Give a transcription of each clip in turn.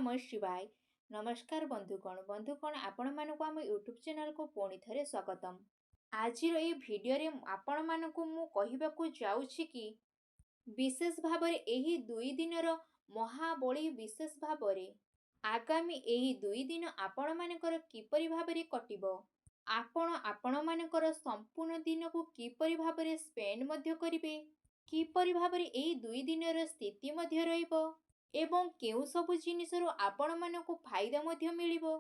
नमः शिवाय। नमस्कार बंधुगण आपण मानक आम यूट्यूब चैनल को पुणी थे स्वागतम। आज भिडियो रे आपण मानक मु कहबाकू जाउछि कि विशेष भाव एही दुई दिनर महाबली विशेष भाव आगामी एही दुई दिन आपण मानकर किपरि भाबरे कटिबो, आपण मानकर संपूर्ण दिन को किपरि भाबरे स्पेंड मध्य करिवे, किपरि भाबरे एही दुई दिनर स्थिति मध्य रहिबो एवं केउ सबु जिनिसरु आपण मानकु फायदा मध्य मिलिबो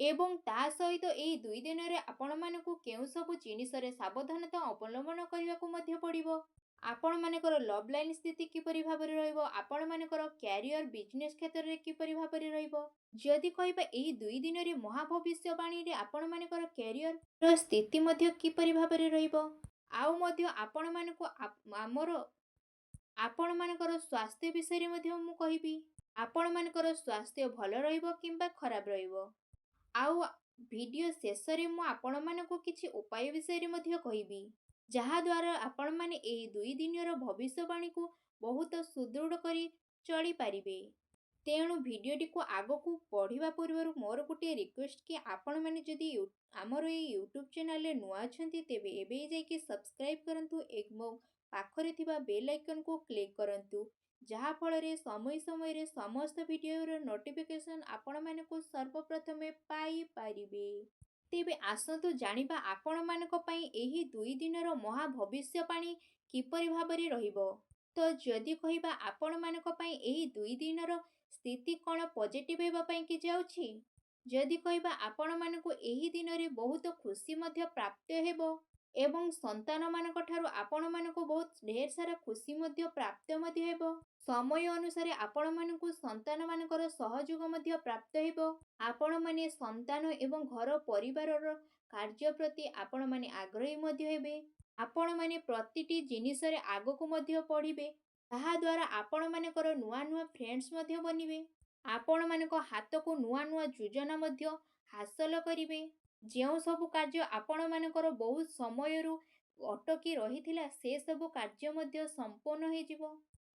एवं ता सहित एही दुई दिन रे आपण मानकु केउ सबु जिनिसरे सावधानता अवलंबन करबाकू मध्य पड़िबो। आपण मानकर लव लाइन स्थिति किपरि भाबरे रहिबो, आपण मानकर कैरियर बिजनेस क्षेत्र रे किपरि भाबरे रहिबो। जदि कहबा एही दुई दिन रे महाभविष्यवाणी रे आपण मानकर कैरियर रो स्थिति मध्य किपरि भाबरे रहिबो, आउ मध्य आपण मानकु आमर आपण मानकर स्वास्थ्य विषय में मु कहबी। आपण मानकर स्वास्थ्य भल रहिबो किंबा खराब रहिबो। आउ वीडियो शेष रे मु आपण मानकु किछि उपाय विषय में कहबी, जहा द्वारा आपण माने एही दुई दिनर भविष्यवाणी को बहुत सुदृढ़ करी चली पारिबे। तेणु भिडियोटी को आगकू पढ़िबा पूर्व मोर गोटे रिक्वेस्ट कि आपण माने जदि आमर ये यूट्यूब चैनल नुआ अछंती तेबे एबे जाइके सब्सक्राइब करंतु एवं पाखरे थिबा बेल आइकन को क्लिक करंतु, जहा फल रे समय समय रे समस्त वीडियो रो नोटिफिकेशन आपण माने को सर्वप्रथमे पाई पारिबे। तेबे आसंतु जानिबा आपण मानक पई एही दुई दिनर महा भविष्यवाणी किपरि भाबरे रहिबो। तो जदि कहिबा आपण मानक पई एही दुई दिनर स्थिति कौन पॉजिटिव हेबा पई कि जाउछि, जदि कहिबा आपण मानकु एही दिन रे बहुत खुशी मध्य प्राप्त हेबो एवं संतान मानक ठारू आपण मानकु बहुत ढेर सारा खुशी मध्य प्राप्त मध्य हेबो। समय अनुसार आपण मानकु संतान मानकर सहयोग मध्य प्राप्त हेबो। आपण माने संतान एवं घर परिवार रो कार्य प्रति आपण माने आग्रही मध्य हेबे। आपण माने प्रतिटी जिनिस रे आगकु मध्य पढ़िबे, ताहा द्वारा आपण मानकर नुआ नुआ फ्रेंड्स मध्य बनिबे। आपण मानक हाथ को नुआ नुआ योजना मध्य हासिल करिवे। जेउ सबु कार्य आपण मानकर बहुत समयरु अटकी रहिथिला से सबु कार्य मध्य संपूर्ण हे जिवो।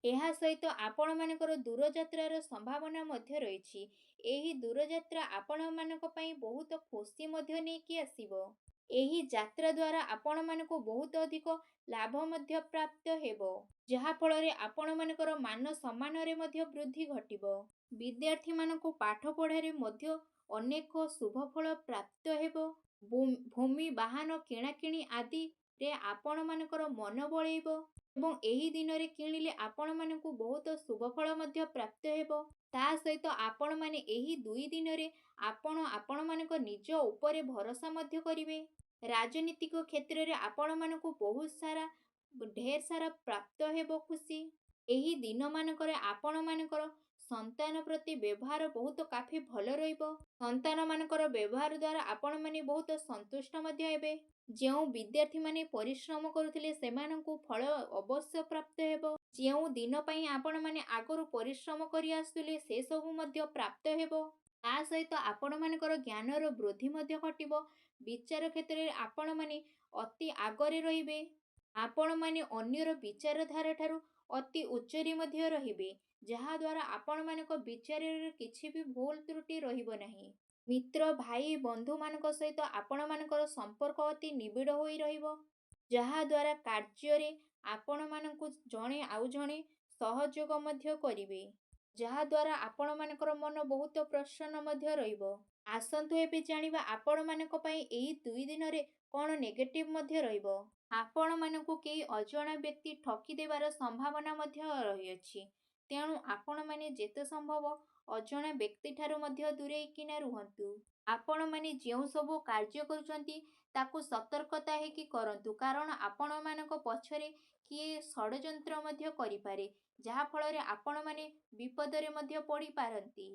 एहा सहित आपण मानकर दूर यात्रार संभावना मध्य रहिछि। एही दूर यात्रा आपण मानक पई बहुत खुशी मध्य नेकी आसीबो। एही यात्रा द्वारा आपण मानक बहुत अधिक लाभ मध्य प्राप्त हेबो, जहा फल रे आपण मानकर मान सम्मान रे मध्य वृद्धि घटिबो। विद्यार्थी मानकु पाठ पढ़ारे मध्य अनेक शुभ फल प्राप्त हेबो। भूमि वाहन किणाकिणी आदि रे आपण मानकर मन बळेइबो एवं एही दिन रे किणिले आपण मानकु बहुत शुभ फल मध्य प्राप्त हेबो। ता सहित आपण माने एही दुई दिन रे आपण मानक निज उपरे भरोसा मध्य करिवे। राजनीतिक क्षेत्र रे आपण मानकु बहुत सारा ढेर सारा प्राप्त हेबो खुशी। एही दिन मानकर आपण मानकर संतान प्रति व्यवहार बहुत काफी भल रहिबो। संतान मानकर व्यवहार द्वारा आपण माने बहुत संतुष्ट मध्य हेबे। जेउ विद्यार्थी माने परिश्रम करुथिले सेमानंकु फल अवश्य प्राप्त हेबो। जेउ दिन पई आपण माने आगरु परिश्रम करि आसुले से सबु मध्य प्राप्त हेबो। ता सहित आपण मानकर ज्ञान रो वृद्धि मध्य घटिबो। विचार क्षेत्र रे आपण माने अति आगरे रहिबे। आपण माने अन्यर विचारधारा ठारू अति उच्चरी मध्य रहिबे, जहा द्वारा आपण मानक विचार रे किछि भी भूल त्रुटि रहिबो नाही। मित्र भाई बंधु मानक सहित आपण मानकर संपर्क अति निबिड़ होई रहिबो, जहा द्वारा कार्य रे आपण मानकु जणे आउ जणे सहयोग मध्य करिवे, जहा द्वारा आपण मानकर मन बहुत प्रसन्न मध्य रहिबो। आसंतु एबे जानिबा आपण मानक पई एही दुई दिन रे कोन नेगेटिव मध्य रहिबो। आपण मानकु केही अजणा व्यक्ति ठकी देबार संभावना मध्य रहिअछि। तेणु आपण माने जेते संभव अजणा व्यक्ति ठारू मध्य दूरे किना रुहंतु। आपण माने जेउ सबु कार्य करूचंती ताकु सतर्कता हेकी करंतु, कारण आपण मानक पछरे किए षडयंत्र मध्य करिपारे, जहा फल रे आपण माने विपद रे मध्य पड़ी पारंती।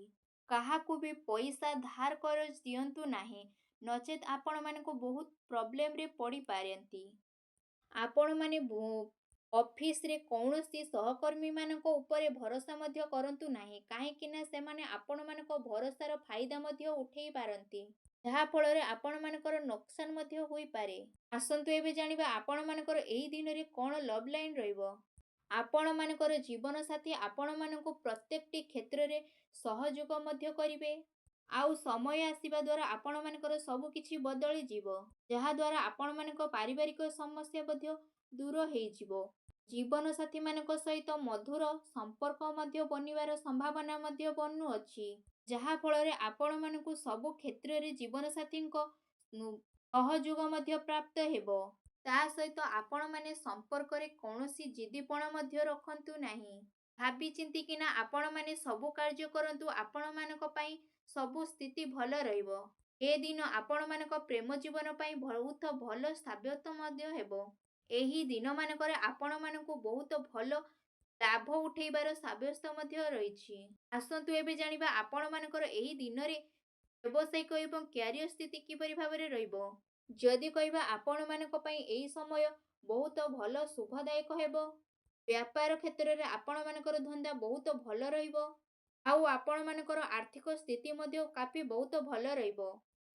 काहाकु भी पैसा धार करज दियंतु नाही, नचेत आपण मानक बहुत प्रॉब्लम रे पड़ी पारंती। आपण माने ऑफिस रे कौनसी सहकर्मी मानक उपरे भरोसा मध्य करंतु नाही, काहेकि ना सेमाने आपण मानक भरोसार फायदा मध्य उठेई पारंती, जहा फल रे आपण मानकर नुकसान मध्य होई पारे। आसंतु एबे जानिबा आपण मानकर एही दिन रे कोन लव लाइन रहिबो। आपण मानकर जीवन साथी आपण मानक प्रत्येकटी क्षेत्र रे ସହଯୋଗ ମଧ୍ୟ କରିବେ। ଆଉ ସମୟ ଆସିବା ଦ୍ୱାରା ଆପଣମାନଙ୍କର ସବୁ କିଛି ବଦଳିଯିବ, ଯାହାଦ୍ୱାରା ଆପଣମାନଙ୍କ ପାରିବାରିକ ସମସ୍ୟା ମଧ୍ୟ ଦୂର ହେଇଯିବ। ଜୀବନସାଥୀମାନଙ୍କ ସହିତ ମଧୁର ସମ୍ପର୍କ ମଧ୍ୟ ବନିବାର ସମ୍ଭାବନା ମଧ୍ୟ ବନୁଅଛି, ଯାହାଫଳରେ ଆପଣମାନଙ୍କୁ ସବୁ କ୍ଷେତ୍ରରେ ଜୀବନସାଥୀଙ୍କ ସହଯୋଗ ମଧ୍ୟ ପ୍ରାପ୍ତ ହେବ। ତା ସହିତ ଆପଣମାନେ ସମ୍ପର୍କରେ କୌଣସି ଜିଦିପଣ ମଧ୍ୟ ରଖନ୍ତୁ ନାହିଁ। ଭାବି ଚିନ୍ତିକିନା ଆପଣମାନେ ସବୁ କାର୍ଯ୍ୟ କରନ୍ତୁ, ଆପଣମାନଙ୍କ ପାଇଁ ସବୁ ସ୍ଥିତି ଭଲ ରହିବ। ଏ ଦିନ ଆପଣମାନଙ୍କ ପ୍ରେମ ଜୀବନ ପାଇଁ ବହୁତ ଭଲ ସାବ୍ୟସ୍ତ ମଧ୍ୟ ହେବ। ଏହି ଦିନମାନଙ୍କରେ ଆପଣମାନଙ୍କୁ ବହୁତ ଭଲ ଲାଭ ଉଠେଇବାର ସାବ୍ୟସ୍ତ ମଧ୍ୟ ରହିଛି। ଆସନ୍ତୁ ଏବେ ଜାଣିବା ଆପଣମାନଙ୍କର ଏହି ଦିନରେ ବ୍ୟବସାୟିକ ଏବଂ କ୍ୟାରିୟର ସ୍ଥିତି କିପରି ଭାବରେ ରହିବ। ଯଦି କହିବା ଆପଣମାନଙ୍କ ପାଇଁ ଏହି ସମୟ ବହୁତ ଭଲ ଶୁଭଦାୟକ ହେବ। ବ୍ୟାପାର କ୍ଷେତ୍ରରେ ଆପଣମାନଙ୍କର ଧନ୍ଦା ବହୁତ ଭଲ ରହିବ। ଆଉ ଆପଣମାନଙ୍କର ଆର୍ଥିକ ସ୍ଥିତି ମଧ୍ୟ କାଫି ବହୁତ ଭଲ ରହିବ।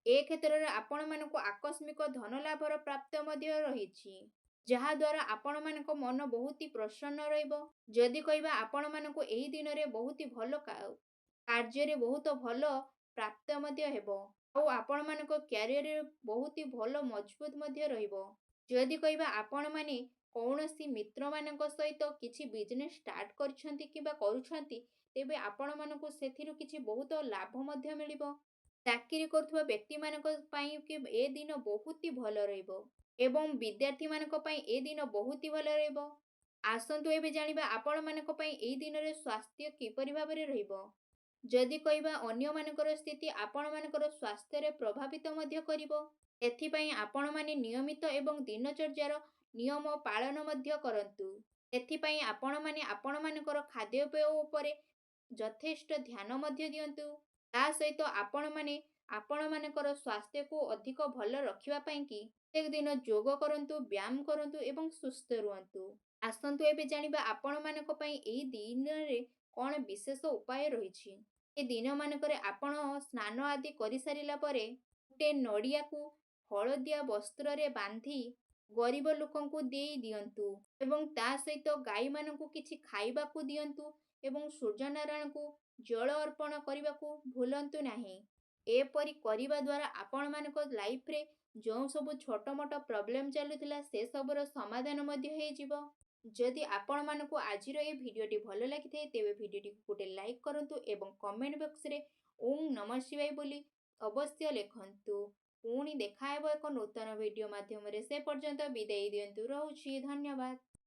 ଏ କ୍ଷେତ୍ରରେ ଆପଣମାନଙ୍କୁ ଆକସ୍ମିକ ଧନ ଲାଭର ପ୍ରାପ୍ତ ମଧ୍ୟ ରହିଛି, ଯାହାଦ୍ୱାରା ଆପଣମାନଙ୍କ ମନ ବହୁତ ପ୍ରସନ୍ନ ରହିବ। ଯଦି କହିବା ଆପଣମାନଙ୍କୁ ଏହି ଦିନରେ ବହୁତ ଭଲ କାର୍ଯ୍ୟରେ ବହୁତ ଭଲ ପ୍ରାପ୍ତ ମଧ୍ୟ ହେବ। ଆଉ ଆପଣମାନଙ୍କ କ୍ୟାରିୟରରେ ବହୁତ ଭଲ ମଜବୁତ ମଧ୍ୟ ରହିବ। ଯଦି କହିବା ଆପଣମାନେ କୌଣସି ମିତ୍ରମାନଙ୍କ ସହିତ କିଛି ବିଜନେସ୍ ଷ୍ଟାର୍ଟ କରିଛନ୍ତି କିମ୍ବା କରୁଛନ୍ତି, ତେବେ ଆପଣମାନଙ୍କୁ ସେଥିରୁ କିଛି ବହୁତ ଲାଭ ମଧ୍ୟ ମିଳିବ। ଚାକିରି କରୁଥିବା ବ୍ୟକ୍ତିମାନଙ୍କ ପାଇଁ ଏ ଦିନ ବହୁତ ଭଲ ରହିବ ଏବଂ ବିଦ୍ୟାର୍ଥୀମାନଙ୍କ ପାଇଁ ଏ ଦିନ ବହୁତ ଭଲ ରହିବ। ଆସନ୍ତୁ ଏବେ ଜାଣିବା ଆପଣମାନଙ୍କ ପାଇଁ ଏହି ଦିନରେ ସ୍ୱାସ୍ଥ୍ୟ କିପରି ଭାବରେ ରହିବ। ଯଦି କହିବା ଅନ୍ୟମାନଙ୍କର ସ୍ଥିତି ଆପଣମାନଙ୍କର ସ୍ୱାସ୍ଥ୍ୟରେ ପ୍ରଭାବିତ ମଧ୍ୟ କରିବ। ସେଥିପାଇଁ ଆପଣମାନେ ନିୟମିତ ଏବଂ ଦିନଚର୍ଯ୍ୟାର ନିୟମ ପାଳନ ମଧ୍ୟ କରନ୍ତୁ। ସେଥିପାଇଁ ଆପଣମାନେ ଆପଣମାନଙ୍କର ଖାଦ୍ୟପେୟ ଉପରେ ଯଥେଷ୍ଟ ଧ୍ୟାନ ମଧ୍ୟ ଦିଅନ୍ତୁ। ତା ସହିତ ଆପଣମାନେ ଆପଣମାନଙ୍କର ସ୍ୱାସ୍ଥ୍ୟକୁ ଅଧିକ ଭଲ ରଖିବା ପାଇଁ କି ପ୍ରତ୍ୟେକ ଦିନ ଯୋଗ କରନ୍ତୁ, ବ୍ୟାୟାମ କରନ୍ତୁ ଏବଂ ସୁସ୍ଥ ରୁହନ୍ତୁ। ଆସନ୍ତୁ ଏବେ ଜାଣିବା ଆପଣମାନଙ୍କ ପାଇଁ ଏହି ଦିନରେ କ'ଣ ବିଶେଷ ଉପାୟ ରହିଛି। ଏ ଦିନମାନଙ୍କରେ ଆପଣ ସ୍ନାନ ଆଦି କରିସାରିଲା ପରେ ଗୋଟେ ନଡ଼ିଆକୁ ହଳଦିଆ ବସ୍ତ୍ରରେ ବାନ୍ଧି ଗରିବ ଲୋକଙ୍କୁ ଦେଇ ଦିଅନ୍ତୁ ଏବଂ ତା ସହିତ ଗାଈମାନଙ୍କୁ କିଛି ଖାଇବାକୁ ଦିଅନ୍ତୁ ଏବଂ ସୂର୍ଯ୍ୟନାରାୟଣଙ୍କୁ ଜଳ ଅର୍ପଣ କରିବାକୁ ଭୁଲନ୍ତୁ ନାହିଁ। ଏପରି କରିବା ଦ୍ୱାରା ଆପଣମାନଙ୍କ ଲାଇଫରେ ଯେଉଁ ସବୁ ଛୋଟ ମୋଟ ପ୍ରୋବ୍ଲେମ୍ ଚାଲୁଥିଲା ସେସବୁର ସମାଧାନ ମଧ୍ୟ ହେଇଯିବ। ଯଦି ଆପଣମାନଙ୍କୁ ଆଜିର ଏହି ଭିଡ଼ିଓଟି ଭଲ ଲାଗିଥାଏ, ତେବେ ଭିଡ଼ିଓଟିକୁ ଗୋଟେ ଲାଇକ୍ କରନ୍ତୁ ଏବଂ କମେଣ୍ଟ ବକ୍ସରେ ଓଁ ନମଃ ଶିବାୟ ବୋଲି ଅବଶ୍ୟ ଲେଖନ୍ତୁ। ପୁଣି ଦେଖାହେବ ଏକ ନୂତନ ଭିଡ଼ିଓ ମାଧ୍ୟମରେ। ସେ ପର୍ଯ୍ୟନ୍ତ ବିଦାୟ ଦିଅନ୍ତୁ। ରହୁଛି। ଧନ୍ୟବାଦ।